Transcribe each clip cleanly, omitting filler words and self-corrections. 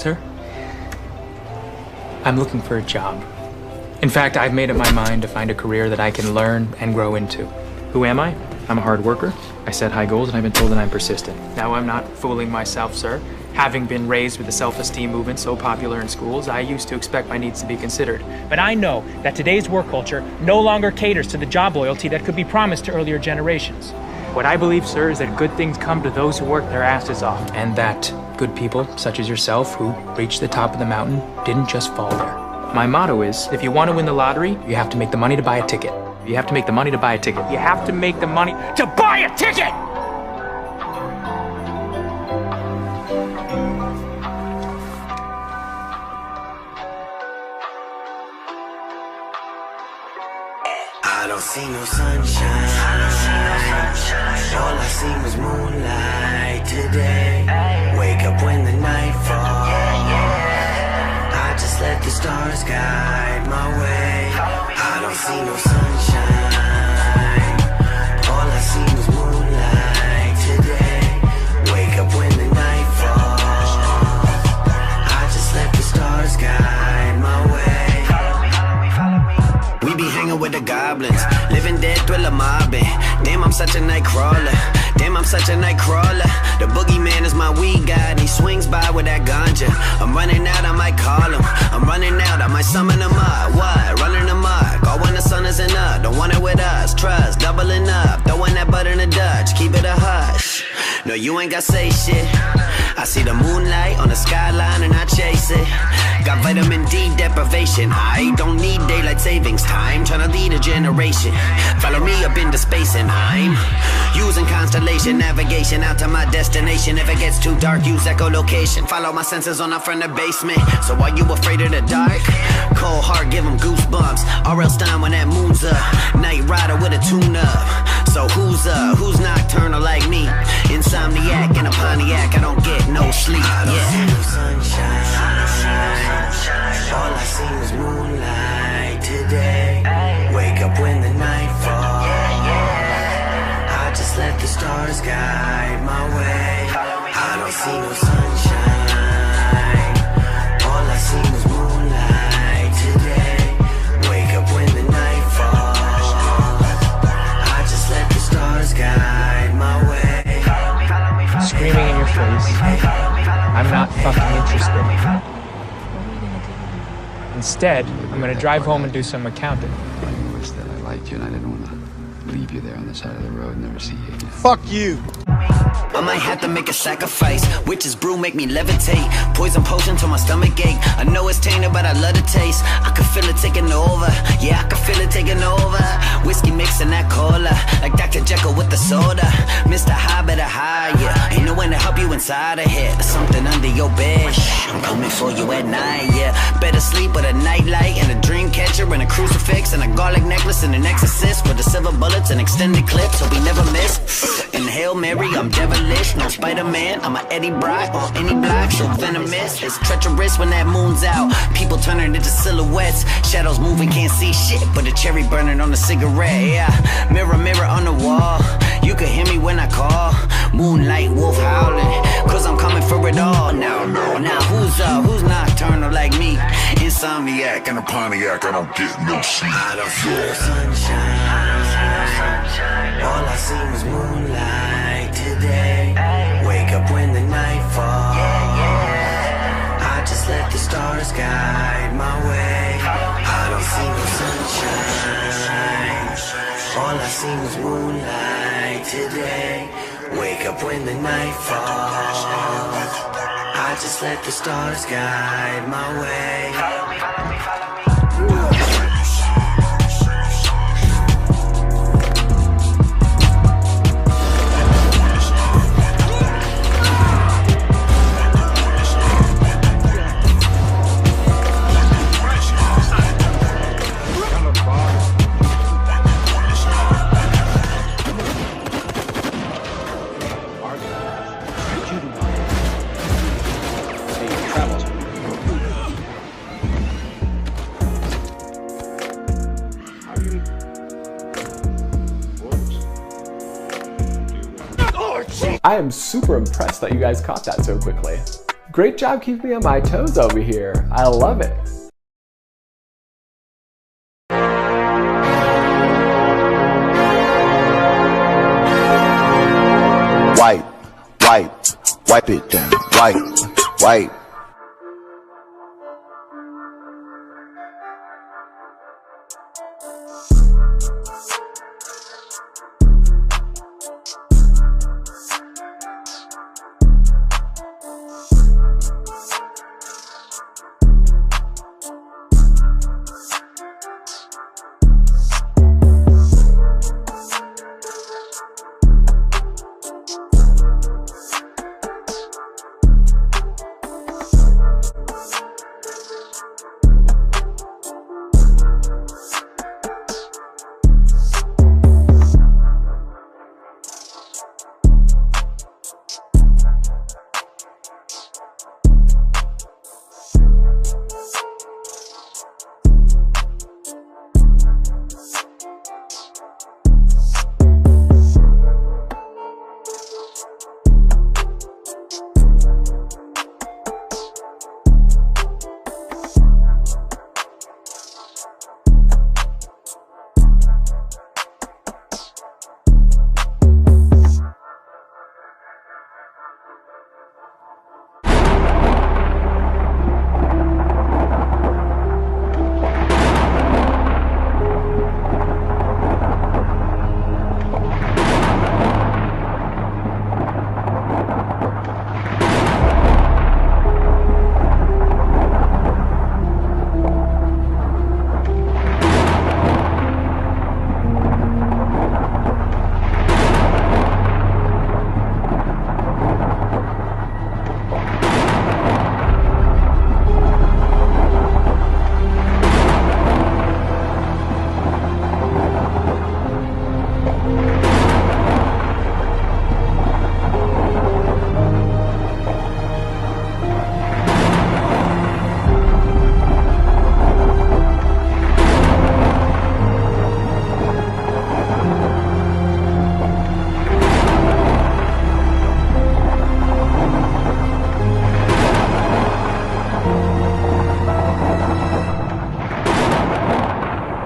Sir? I'm looking for a job. In fact, I've made up my mind to find a career that I can learn and grow into. Who am I? I'm a hard worker. I set high goals and I've been told that I'm persistent. Now, I'm not fooling myself, sir. Having been raised with the self-esteem movement so popular in schools, I used to expect my needs to be considered. But I know that today's work culture no longer caters to the job loyalty that could be promised to earlier generations. What I believe, sir, is that good things come to those who work their asses off. And that good people, such as yourself, who reached the top of the mountain, didn't just fall there. My motto is, if you want to win the lottery, you have to make the money to buy a ticket. You have to make the money to buy a ticket. You have to make the money to buy a ticket! I don't see no sunshine. All I see was moonlight today. Wake up when the night falls. I just let the stars guide my way. I don't see no sunshine. All I see was moonlight today. Wake up when the night falls. I just let the stars guide my way. We be hanging with the goblins, living dead, thriller mobbing. Damn, I'm such a night crawler. Damn, I'm such a night crawler. The boogeyman is my weed guy, and he swings by with that ganja. I'm running out, I might call him. I'm running out, I might summon him up. What? Running amok. All when the sun isn't up. Don't want it with us. Trust, doubling up. Throwing that butter in the Dutch. Keep it a hush. No, you ain't gotta say shit. I see the moonlight on the skyline and I chase it. Got vitamin D deprivation. I don't need daylight savings time. Tryna lead a generation. Follow me up into space and I'm using constellation navigation out to my destination. If it gets too dark, use echolocation. Follow my senses on up from the basement. So are you afraid of the dark? Cold heart, give them goosebumps. R.L. Stein when that moon's up. Night rider with a tune-up. So who's nocturnal like me? Insomniac in a Pontiac, I don't get no sleep. I don't see no sunshine. All I see was moonlight today. Wake up when the night falls. I just let the stars guide my way. I don't see no sunshine. All I see was moonlight today. Wake up when the night falls. I just let the stars guide my way. Screaming in your face. I'm not fucking interested. Instead, I'm gonna drive home and do some accounting. I wish that I liked you and I didn't want to leave you there on the side of the road and never see you again. Fuck you! I might have to make a sacrifice. Witch's brew make me levitate. Poison potion till my stomach ache. I know it's tainted, but I love the taste. I can feel it taking over. Yeah, I can feel it taking over. Whiskey mixing that cola, like Dr. Jekyll with the soda. Mr. High, better higher. Ain't no one to help you inside of here. There's something under your bed. Shh, I'm coming for you at night. Yeah, better sleep with a nightlight and a dream catcher and a crucifix and a garlic necklace and an exorcist with the silver bullets and extended clips, so we never miss. In Hail Mary, I'm devilish. No Spider-Man, I'm a Eddie Brock on any block, so venomous. It's treacherous when that moon's out. People turning into silhouettes. Shadows moving, can't see shit, but a cherry burning on a cigarette. Yeah, mirror, mirror on the wall. You can hear me when I call. Moonlight wolf howling, cause I'm coming for it all. Now who's nocturnal like me? Insomniac and a Pontiac, I don't get no sleep. I don't see no sunshine. All I see was moonlight today. Wake up when the night falls. I just let the stars guide my way. I don't see no sunshine. All I see was moonlight today. Wake up when the night falls. I just let the stars guide my way. I am super impressed that you guys caught that so quickly. Great job keeping me on my toes over here. I love it. Wipe it down. Wipe.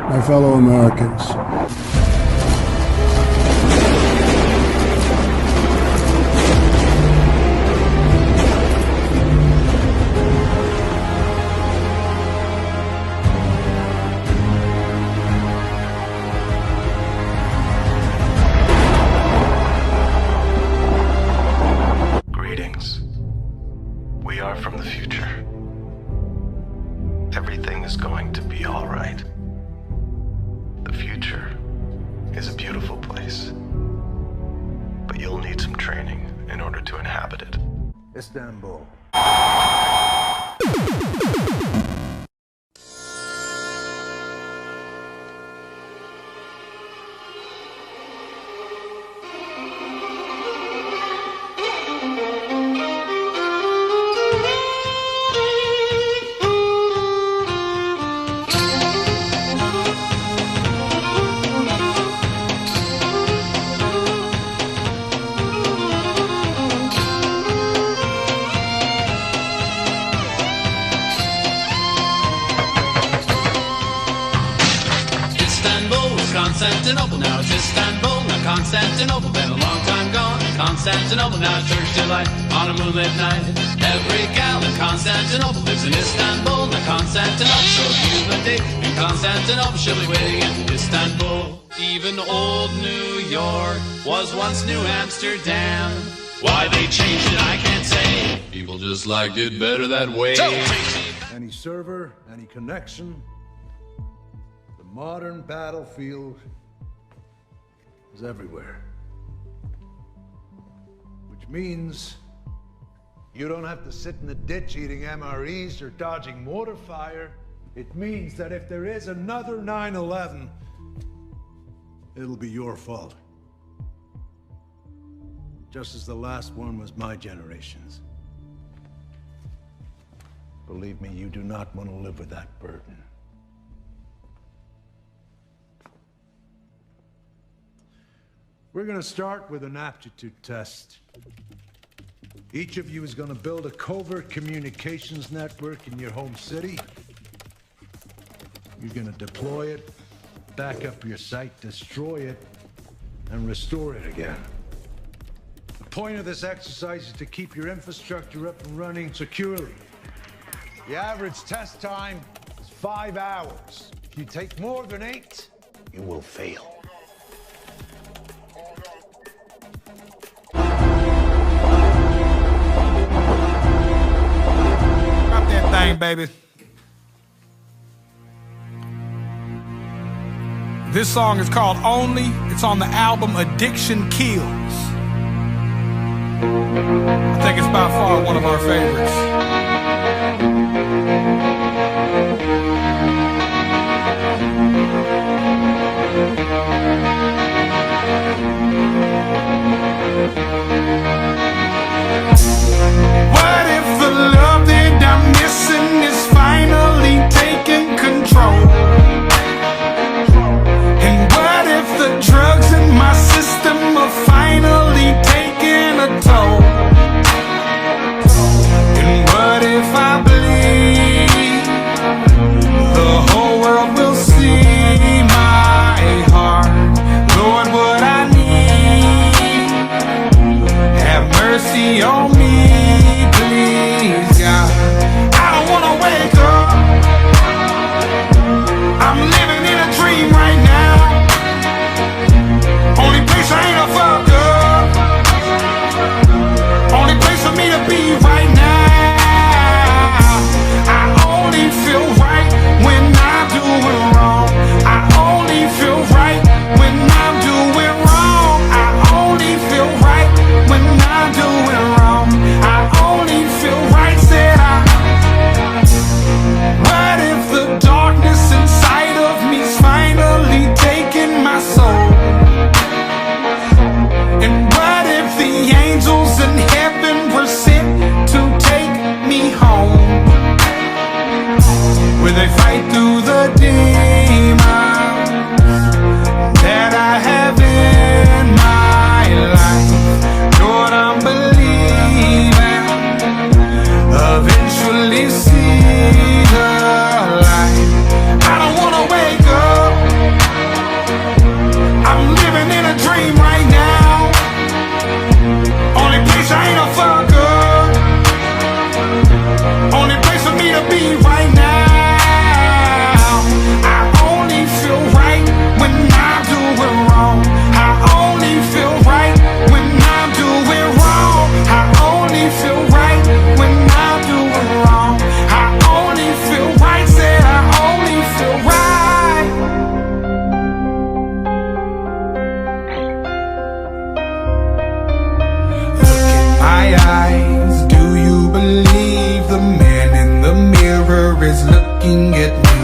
My fellow Americans, greetings. We are from the future. Everything is going to be all right. The future is a beautiful place, but you'll need some training in order to inhabit it. Istanbul. Constantinople, now it's Istanbul, now Constantinople, been a long time gone. Constantinople, now church delight on a moonlit night. Every gal in Constantinople lives in Istanbul, now Constantinople. So if you've a date in Constantinople, she'll be waiting in Istanbul. Even old New York was once New Amsterdam. Why they changed it, I can't say. People just liked it better that way. Any server, any connection, the modern battlefield is everywhere. Which means you don't have to sit in the ditch eating MREs or dodging mortar fire. It means that if there is another 9/11, it'll be your fault. Just as the last one was my generation's. Believe me, you do not want to live with that burden. We're going to start with an aptitude test. Each of you is going to build a covert communications network in your home city. You're going to deploy it, back up your site, destroy it, and restore it again. The point of this exercise is to keep your infrastructure up and running securely. The average test time is 5 hours. If you take more than 8, you will fail. Drop that thing, baby. This song is called Only. It's on the album Addiction Kills. I think it's by far one of our favorites. What if the love that I'm missing is finally taking control? And what if the drugs in my system are finally taking a toll? And what if I believe the whole world will see my heart? Lord, what I need, have mercy on me, please, God. I don't wanna wake up, I'm living in a dream right now. Only place I ain't a fuck up, only place for me to be right now. I only feel right when I'm doing wrong. I only feel right when I'm doing wrong. I only feel right when I'm doing wrong. I only feel right, said I. What if the darkness inside of me's finally taking my soul? And what if the angels in heaven were sent to take me home? Where they fight through the demons that I have in my life. Lord, I'm believing eventually see the light. I don't wanna wake up, I'm living in a dream right now. Only place I ain't a fuck up, only place for me to be right now. I only feel right when I'm doing wrong. I only feel right when I'm doing wrong. I only feel right when I'm doing wrong. I only feel right, said I only feel right. Look in my eyes, do you believe the man in the mirror is looking at me?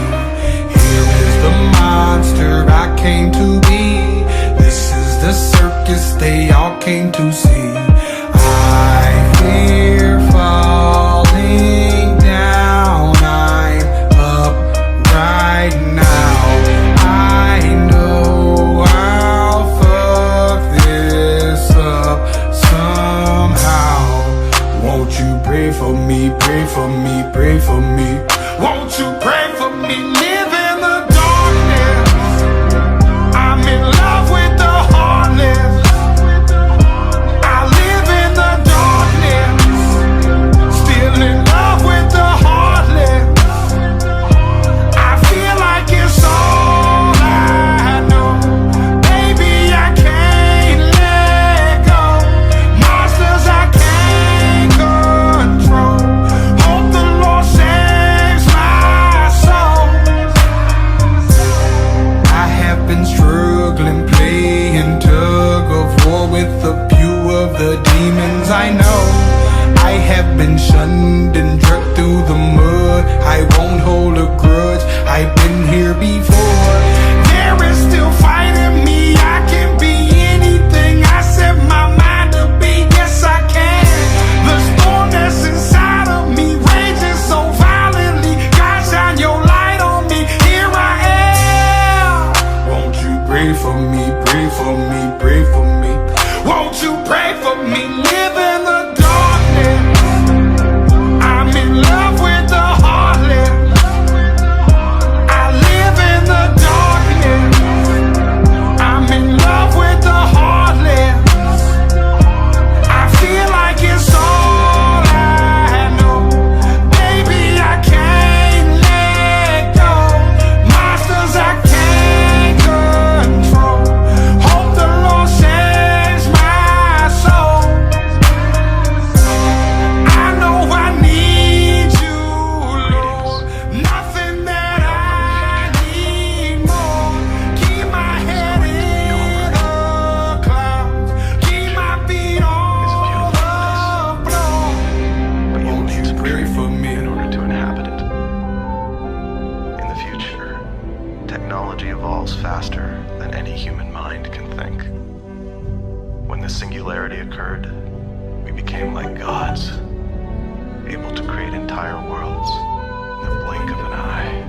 Here is the monster I came to be. This is the circus they all came to see. I fear falling down. I'm up right now. I know I'll fuck this up somehow. Won't you pray for me, pray for me, pray for me? Won't you pray for me? Live in the darkness, I'm in love with the heartless. I live in the darkness, still in love with the heartless. I feel like it's all I know. Baby, I can't let go. Monsters I can't control. Hope the Lord sends worlds faster than any human mind can think. When the singularity occurred, we became like gods, able to create entire worlds in the blink of an eye.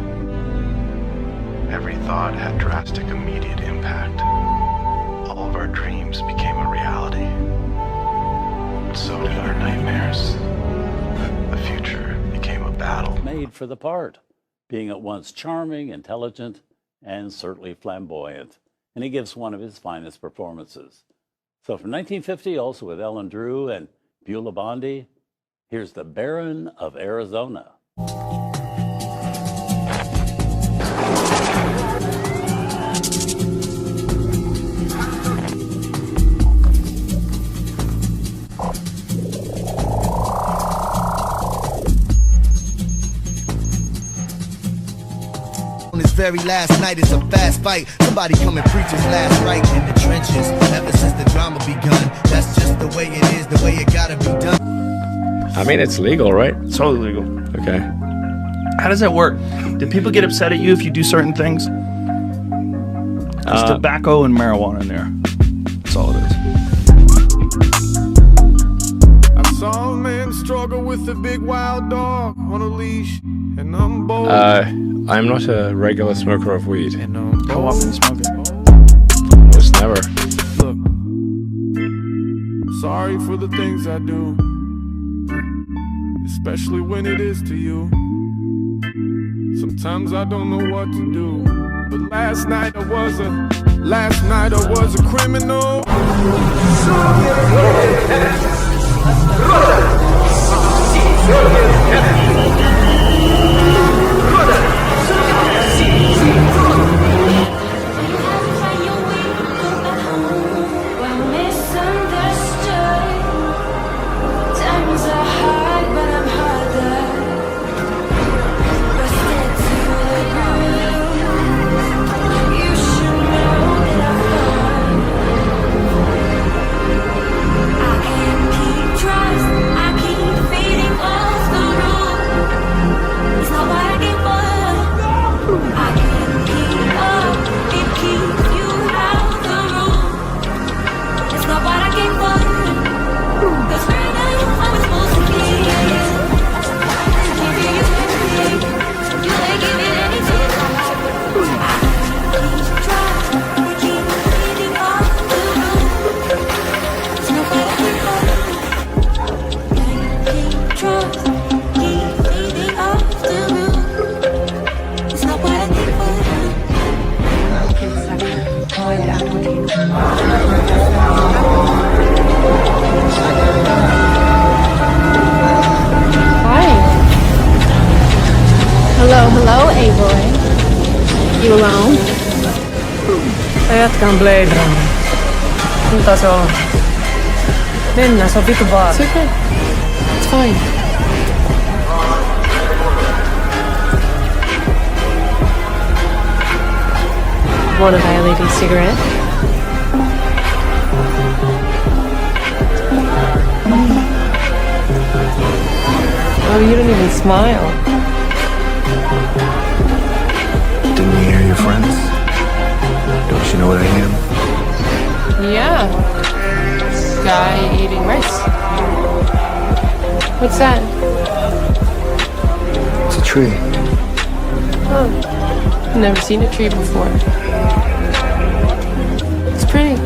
Every thought had drastic immediate impact. All of our dreams became a reality. But so did our nightmares. The future became a battle. Made for the part, being at once charming, intelligent, and certainly flamboyant. And he gives one of his finest performances. So from 1950, also with Ellen Drew and Beulah Bondi, here's the Baron of Arizona. On his very last night, it's a fast fight. Somebody come and preach his last right in the trenches. Ever since the drama begun, that's just the way it is, the way it gotta be done. I mean, it's legal, right? It's totally legal. Okay. How does that work? Do people get upset at you if you do certain things? There's tobacco and marijuana in there. That's all it is. I saw a man struggle with a big wild dog on a leash, and I'm bold. I'm not a regular smoker of weed. How often you smoke it? Almost never. Look, sorry for the things I do, especially when it is to you. Sometimes I don't know what to do, but last night I was a criminal. Hello, A-boy. You alone? Jätkä on Blade Runner. Mitä se on? Mennään, se on vitu vaan. It's okay. It's fine. Want to buy a lady a cigarette? Oh, you don't even smile. Didn't you hear your friends? Don't you know what I am? Yeah. Guy eating rice. What's that? It's a tree. Oh. Never seen a tree before. It's pretty.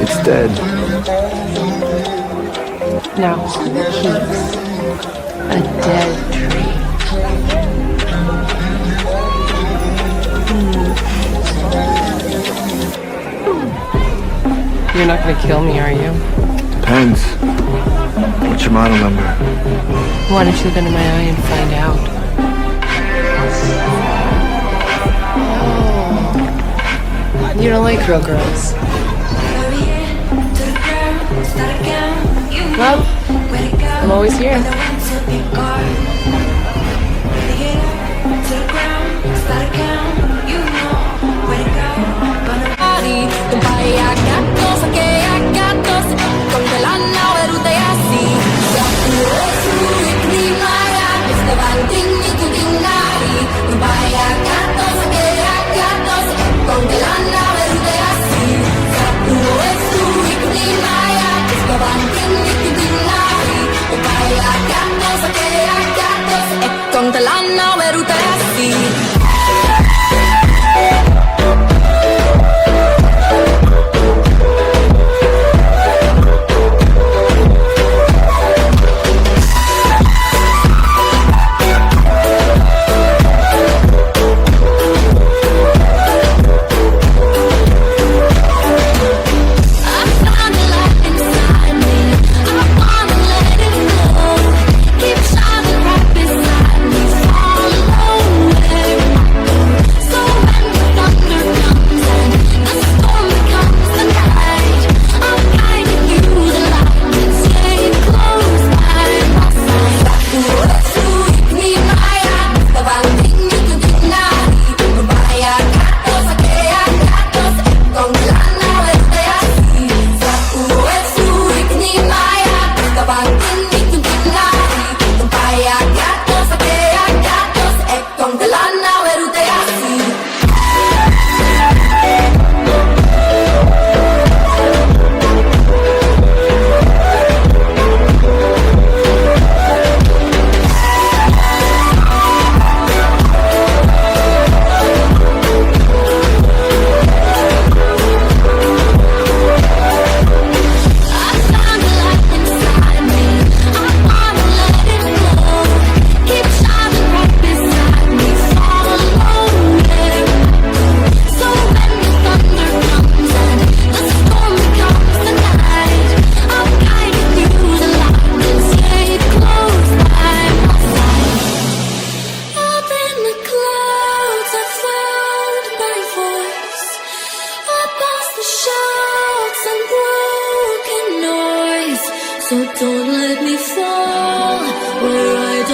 It's dead. Now, he's a dead tree. You're not gonna kill me, are you? Depends. What's your model number? Why don't you look into my eye and find out? Oh. You don't like real girls. Well, I'm always here. Bye.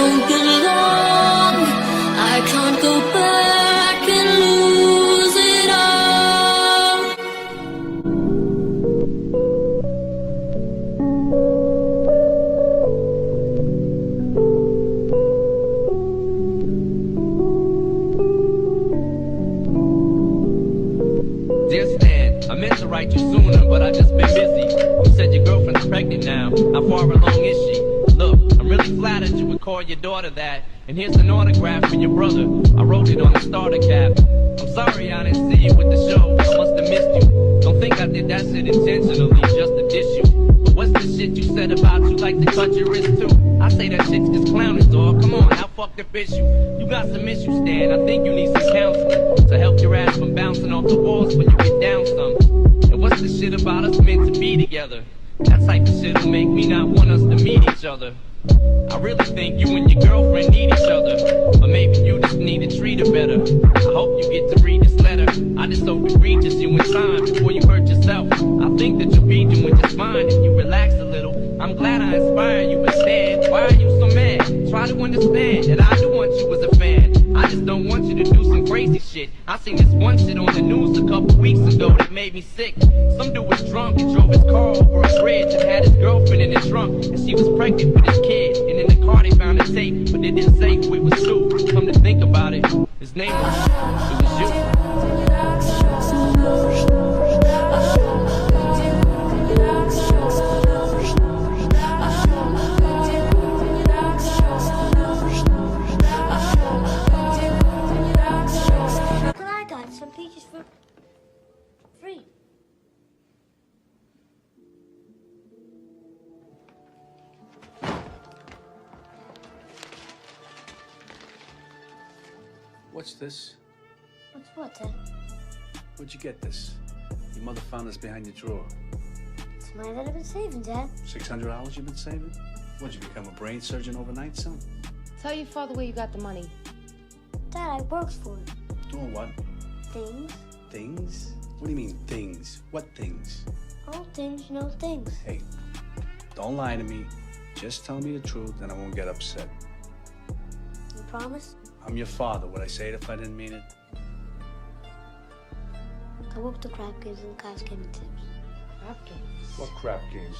don't belong. I can't go back and lose it all. Dear Stan, I meant to write you sooner, but I just been busy. You said your girlfriend's pregnant now. How far along is she? Look, I'm really flattered you would call your daughter that. And here's an autograph for your brother. I wrote it on the starter cap. I'm sorry I didn't see you with the show. I must have missed you. Don't think I did that shit intentionally, just to dish you. But what's the shit you said about you like to cut your wrist too? I say that shit's just clowning, dog. Come on, how fucked up is you? You got some issues, Stan. I think you need some counseling to help your ass from bouncing off the walls when you get down some. And what's the shit about us meant to be together? That type of shit'll make me not want us to meet each other. I really think you and your girlfriend need each other, or maybe you just need to treat her better. I hope you get to read this letter. I just hope it reaches you in time before you hurt yourself. I think that you'll be doing just fine if you relax a little. I'm glad I inspired you, but Stan, why are you so mad? Try to understand that I do want you as a fan. I just don't want you to do some crazy shit. I seen this one shit on the news a couple weeks ago that made me sick. Some dude was drunk and drove his car over a bridge and had his girlfriend in the trunk, and she was pregnant with his kid. And in the car they found a tape, but it didn't say who it was to. Come to think about it, his name was you. Some peaches for free. What's this? What's what, Dad? Where'd you get this? Your mother found this behind your drawer. It's money that I've been saving, Dad. $600 you've been saving? What'd you become a brain surgeon overnight, son? Tell your father where you got the money. Dad, I worked for it. Doing what? Things. Things? What do you mean, things? What things? All things, no things. Hey, don't lie to me. Just tell me the truth and I won't get upset. You promise? I'm your father. Would I say it if I didn't mean it? I worked the crap games and the guys gave me tips. Crap games? What crap games?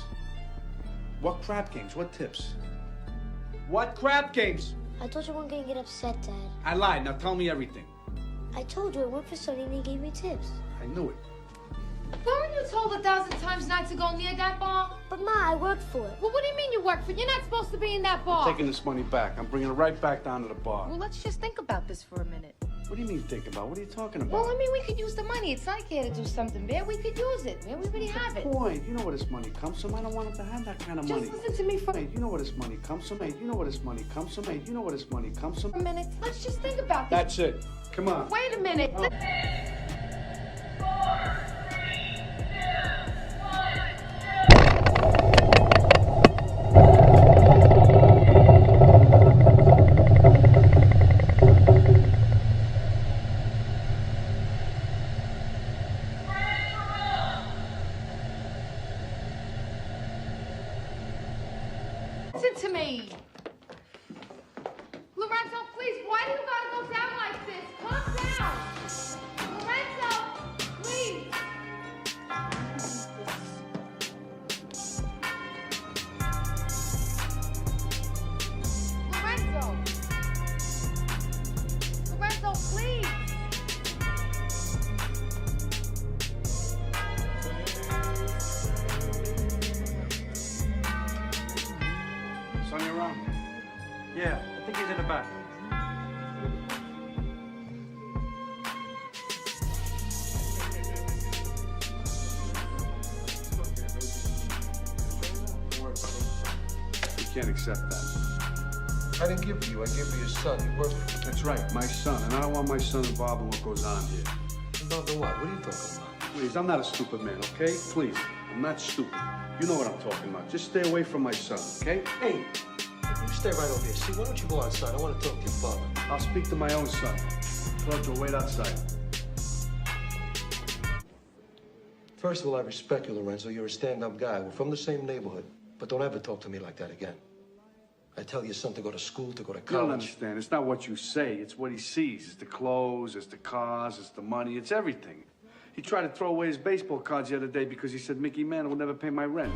What crap games? What tips? What crap games? I told you I wasn't gonna get upset, Dad. I lied. Now tell me everything. I told you I worked for Sonny and he gave me tips. I knew it. Weren't you told 1,000 times not to go near that bar? But Ma, I worked for it. Well, what do you mean you worked for it? You're not supposed to be in that bar. I'm taking this money back. I'm bringing it right back down to the bar. Well, let's just think about this for a minute. What do you mean think about? What are you talking about? Well, I mean, we could use the money. It's not like you had to do something bad. We could use it, man. We already have it. Point. You know where this money comes from. I don't want him to have that kind of money. Just listen to me for... Hey, you know where this money comes from. Hey, you know where this money comes from. Hey, you know where this money comes from. A minute. Let's just think about this. That's it. Come on. Wait a minute. Oh. Listen to me. Lorenzo, please, why do you gotta go down like this? Calm down. Lorenzo, please. Lorenzo. Lorenzo, please. Sonny around? Yeah, I think he's in the back. You can't accept that. I didn't give you. I gave you your son. He worked for me. That's right, my son. And I don't want my son involved in what goes on here. Involved in what? What are you talking about? Please, I'm not a stupid man, okay? Please, I'm not stupid. You know what I'm talking about. Just stay away from my son, okay? Hey, you stay right over here. See, why don't you go outside? I want to talk to your father. I'll speak to my own son. Talk to him, wait outside. First of all, I respect you, Lorenzo. You're a stand-up guy. We're from the same neighborhood. But don't ever talk to me like that again. I tell your son to go to school, to go to You don't college. understand. It's not what you say. It's what he sees. It's the clothes, it's the cars, it's the money, it's everything. He tried to throw away his baseball cards the other day because he said Mickey Mantle will never pay my rent.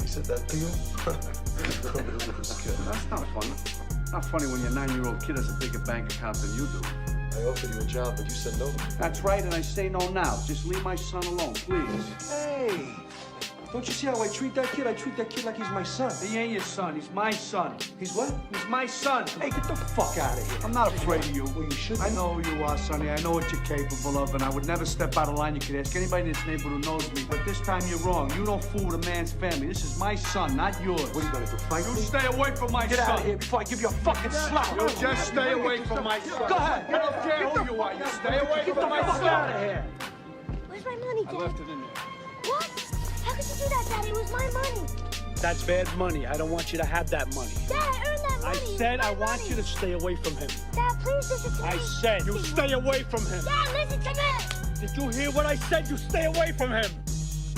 He said that to you? That's not funny. Not funny when your 9-year-old kid has a bigger bank account than you do. I offered you a job, but you said no. That's right, and I say no now. Just leave my son alone, please. Hey! Don't you see how I treat that kid? I treat that kid like he's my son. He ain't your son. He's my son. He's what? He's my son. Hey, get the fuck out of here. I'm not afraid of you. Well, you should be. I know who you are, Sonny. I know what you're capable of, and I would never step out of line. You could ask anybody in this neighborhood who knows me, but this time you're wrong. You don't fool with a man's family. This is my son, not yours. What are you gonna do, fight You me? stay away from my Get son. out of here before I give you a fucking slap. You just stay away from my son. Go ahead. I don't care who you are. You stay away from my son. Get out of here. Where's my money, Dad? I left it in there. What? How could you do that, Dad? It was my money. That's bad money. I don't want you to have that money. Dad, I earned that money. I said I want you to stay away from him. Dad, please listen to me. I said you stay away from him. Dad, listen to me. Did you hear what I said? You stay away from him.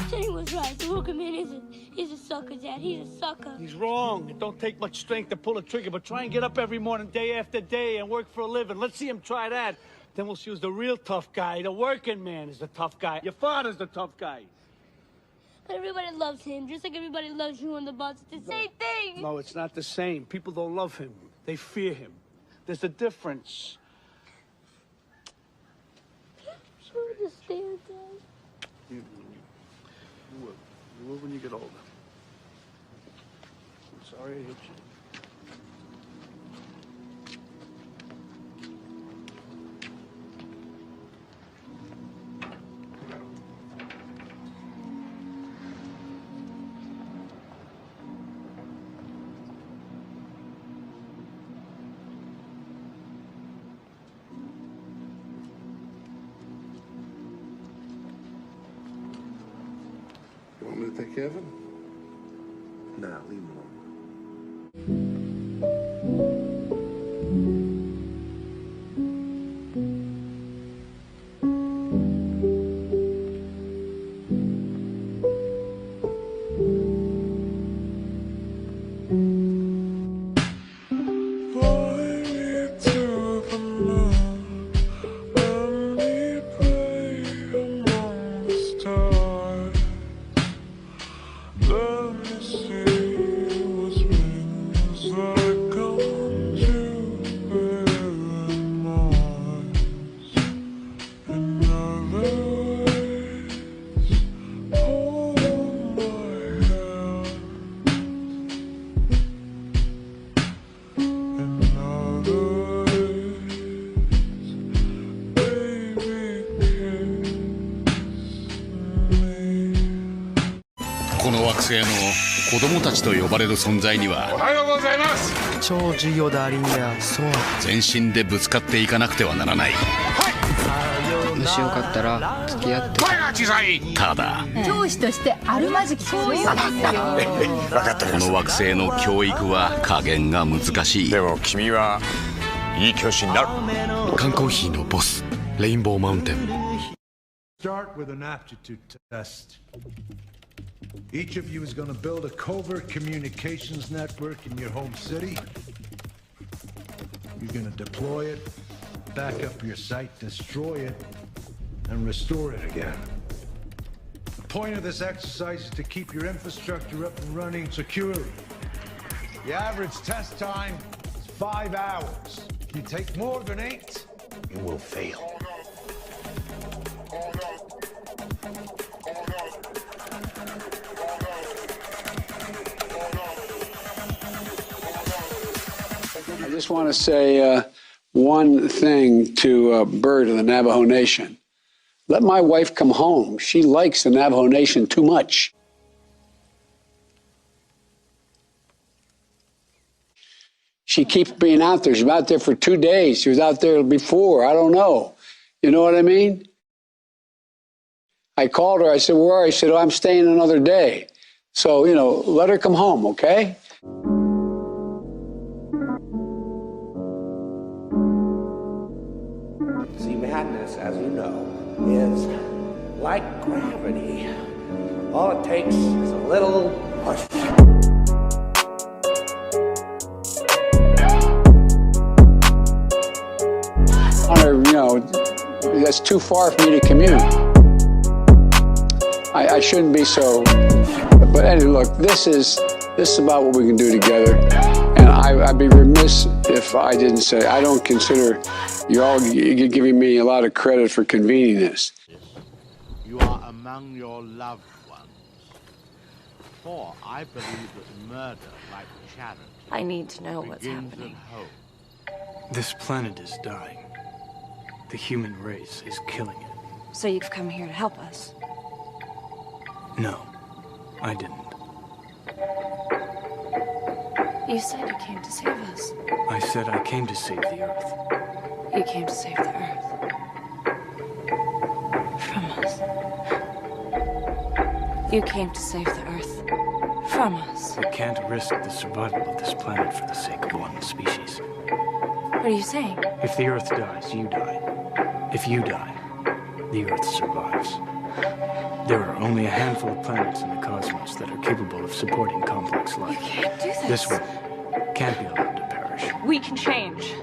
Sonny was right. The worker man he's a sucker, Dad. He's a sucker. He's wrong. It don't take much strength to pull a trigger, but try and get up every morning, day after day, and work for a living. Let's see him try that. Then we'll see who's the real tough guy. The working man is the tough guy. Your father's the tough guy. But everybody loves him, just like everybody loves you on the bus. It's the same thing. No, it's not the same. People don't love him. They fear him. There's a difference. I don't understand, Dad. You will. You will when you get older. I'm sorry I hit you. You want me to take care of him? Nah, leave him alone.この惑星の子供たちと呼ばれる存在にはおはようございます。超授業でありんだよ。そう。全身でぶつかっていかなくてはならない。もしよかったら付き合って。声が小さい。ただ教師としてあるまじきそういう分かった。この惑星の教育は加減が難しい。でも君はいい教師になる。缶コーヒーのボスレインボーマウンテン。 Start with an aptitude test. Each of you is going to build a covert communications network in your home city. You're going to deploy it, back up your site, destroy it, and restore it again. The point of this exercise is to keep your infrastructure up and running securely. The average test time is 5 hours. If you take more than 8, you will fail. I just want to say one thing to Bird of the Navajo Nation. Let my wife come home. She likes the Navajo Nation too much. She keeps being out there. She's been out there for 2 days. She was out there before. I don't know. You know what I mean? I called her. I said, where are you? She said, oh, I'm staying another day. So, you know, let her come home, okay? See, madness, as you know, is like gravity. All it takes is a little push. that's too far for me to commute. I shouldn't be so, but anyway, look, this is about what we can do together. And I'd be remiss if I didn't say, I don't consider you're giving me a lot of credit for convening this. You are among your loved ones. For I believe that murder, like charity, I need to know what's happening. This planet is dying. The human race is killing it. So you've come here to help us? No, I didn't. You said you came to save us. I said I came to save the Earth. You came to save the Earth. From us. You came to save the Earth. From us. We can't risk the survival of this planet for the sake of one species. What are you saying? If the Earth dies, you die. If you die, the Earth survives. There are only a handful of planets in the cosmos that are capable of supporting complex life. You can't do this. This one can't be allowed to perish. We can change.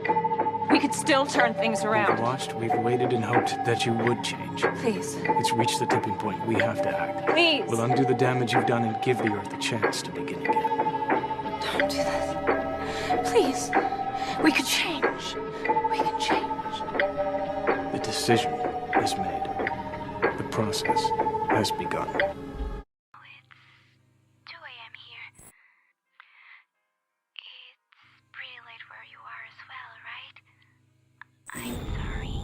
We could still turn things around. We've watched, we've waited and hoped that you would change. Please. It's reached the tipping point. We have to act. Please. We'll undo the damage you've done and give the Earth a chance to begin again. Don't do this. Please. We could change. We can change. The decision is made. The process has begun. It's 2 a.m. here. It's pretty late where you are as well, right? I'm sorry.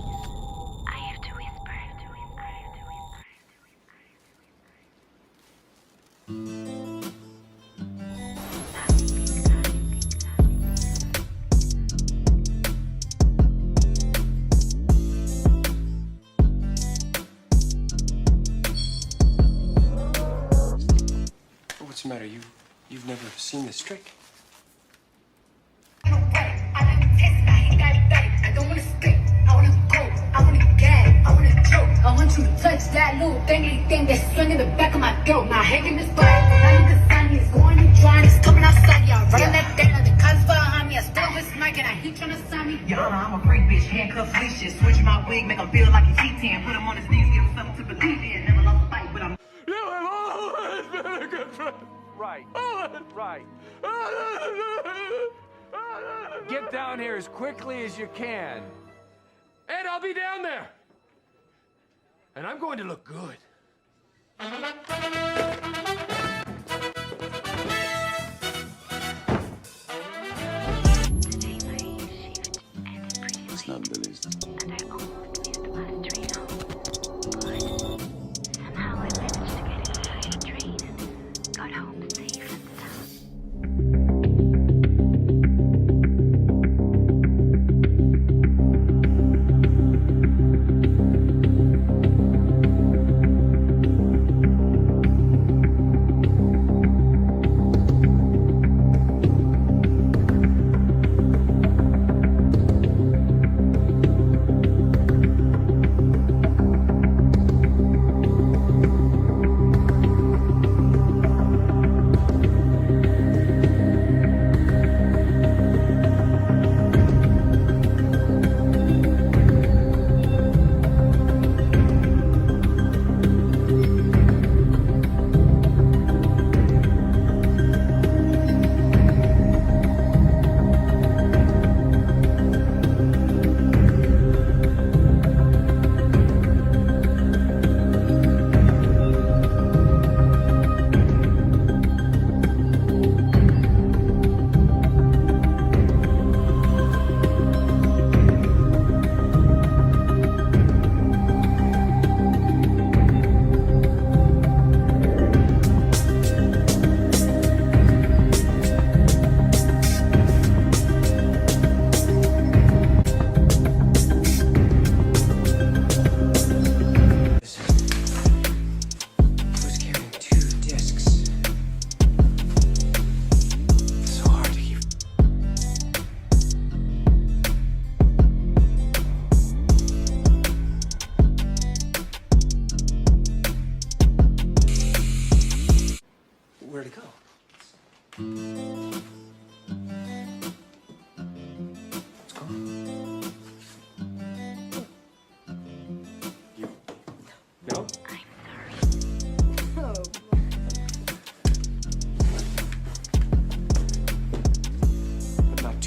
I have to whisper. What's the matter? You've never seen this trick? I don't wanna stick, I wanna go, I wanna gag, I wanna choke. I want you to touch that little dangly thing that's swinging the back of my throat. Now hanging this fire, now the sun is going and drying, it's coming outside, y'all running that thing, the cops behind me, I stole his mic and I heat trying to sign me. Your Honor, I'm a freak bitch, handcuffs, leashes, switch my wig, make him feel like he's G10, put him on his knees, give him something to believe in. Never lost a fight, but I'm. You have always been a good friend. Right. Right. Get down here as quickly as you can. And I'll be down there. And I'm going to look good. It's not Billy's. And I almost missed the last train home. But somehow I managed to get inside the train and got home safe and sound.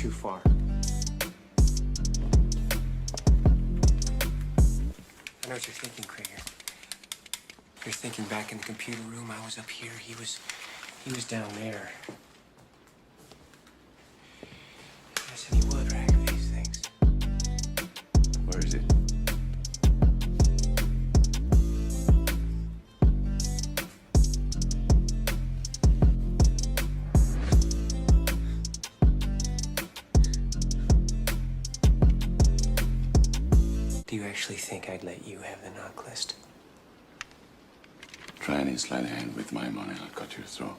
too far. I know what you're thinking, Krieger. You're thinking back in the computer room. I was up here. He was down there. I said he would react these things. Where is it? Do you actually think I'd let you have the knock list? Try any sleight of hand with my money, I'll cut your throat.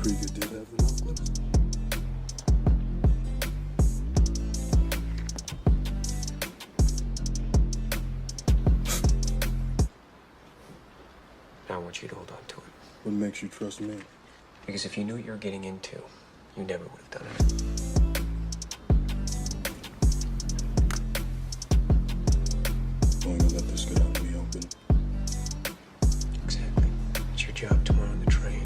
Krieger did have the knock list. Now I want you to hold on to it. What makes you trust me? Because if you knew what you were getting into, you never would have done it. I'm gonna let this get out in the open. Exactly. It's your job tomorrow on the train.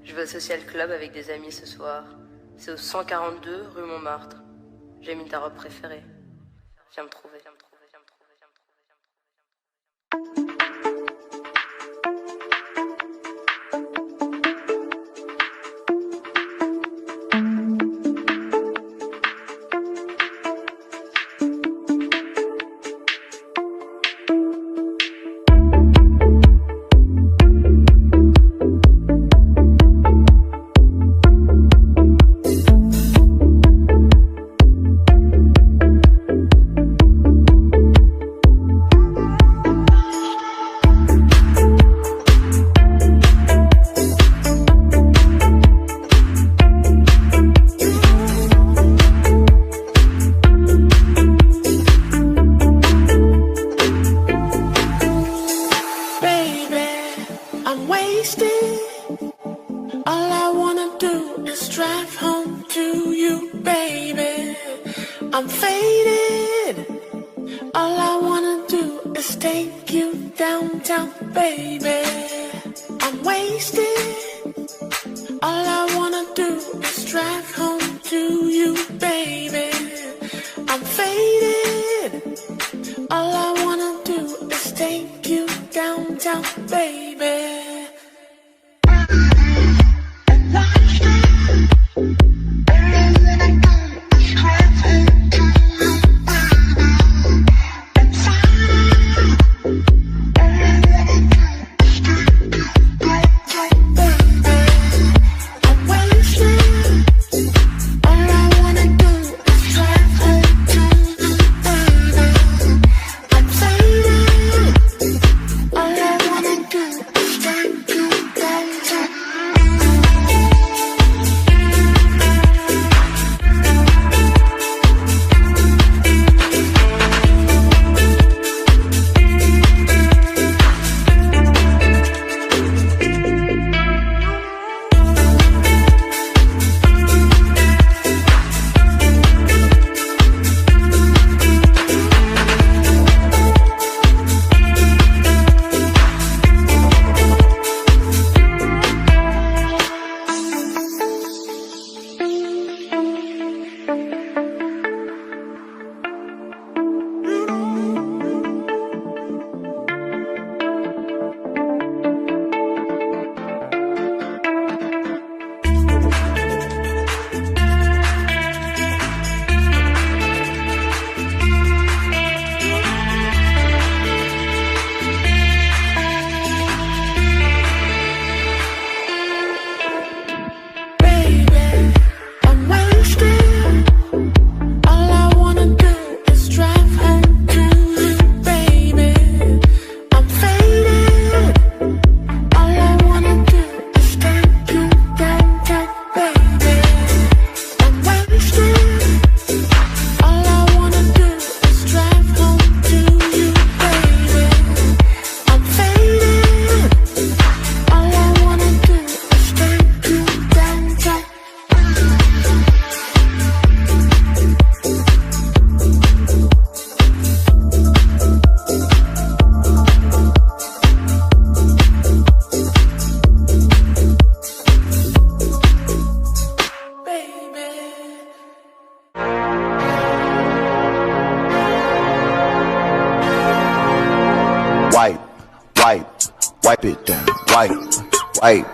Je vais au social club avec des amis ce soir. C'est au 142 rue Montmartre. J'ai mis ta robe préférée. Viens me trouver, viens me trouver, viens me trouver, viens me trouver, viens me trouver. Wipe it down. Wipe.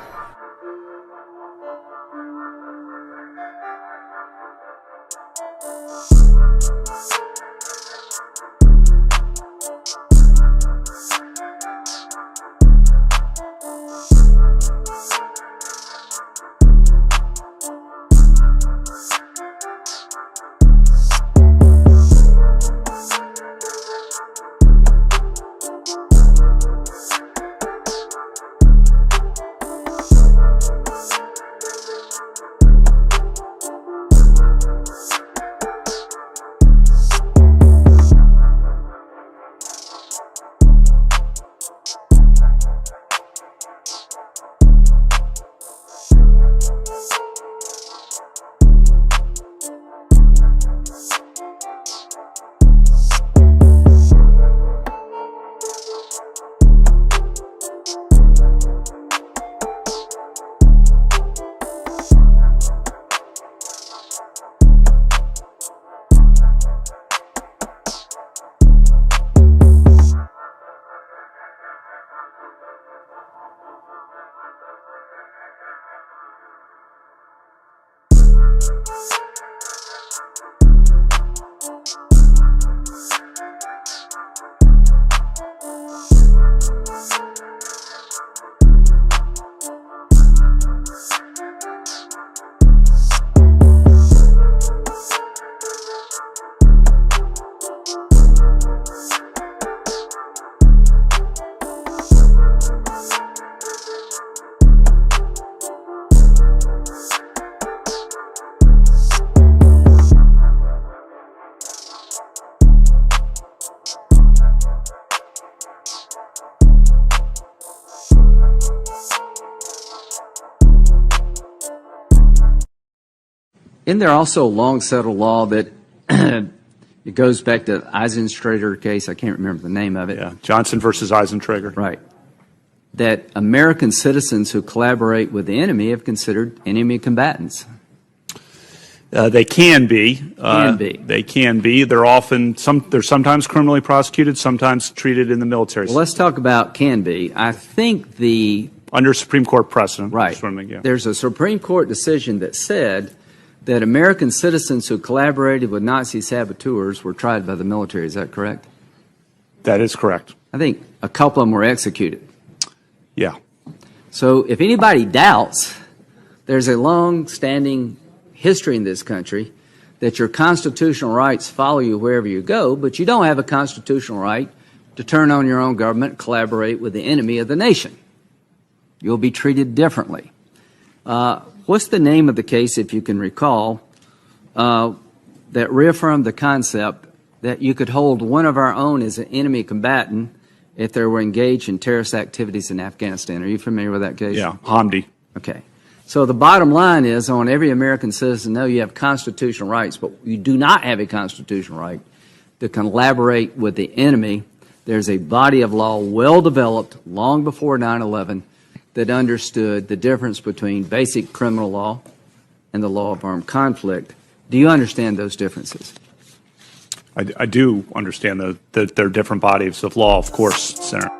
Isn't there also a long settled law that it goes back to the Eisentrager case? I can't remember the name of it. Yeah, Johnson versus Eisentrager. Right. That American citizens who collaborate with the enemy have considered enemy combatants. They can be. They can be. They're sometimes criminally prosecuted, sometimes treated in the military. Well, let's talk about can be. I think under Supreme Court precedent. Right. There's a Supreme Court decision that said that American citizens who collaborated with Nazi saboteurs were tried by the military. Is that correct? That is correct. I think a couple of them were executed. Yeah. So if anybody doubts, there's a long-standing history in this country that your constitutional rights follow you wherever you go, but you don't have a constitutional right to turn on your own government and collaborate with the enemy of the nation. You'll be treated differently. What's the name of the case, if you can recall, that reaffirmed the concept that you could hold one of our own as an enemy combatant if they were engaged in terrorist activities in Afghanistan? Are you familiar with that case? Yeah, Hamdi. Okay. So the bottom line is, I want every American citizen to know you have constitutional rights, but you do not have a constitutional right to collaborate with the enemy. There's a body of law well developed long before 9/11 that understood the difference between basic criminal law and the law of armed conflict. Do you understand those differences? I do understand that there are different bodies of law, of course, Senator.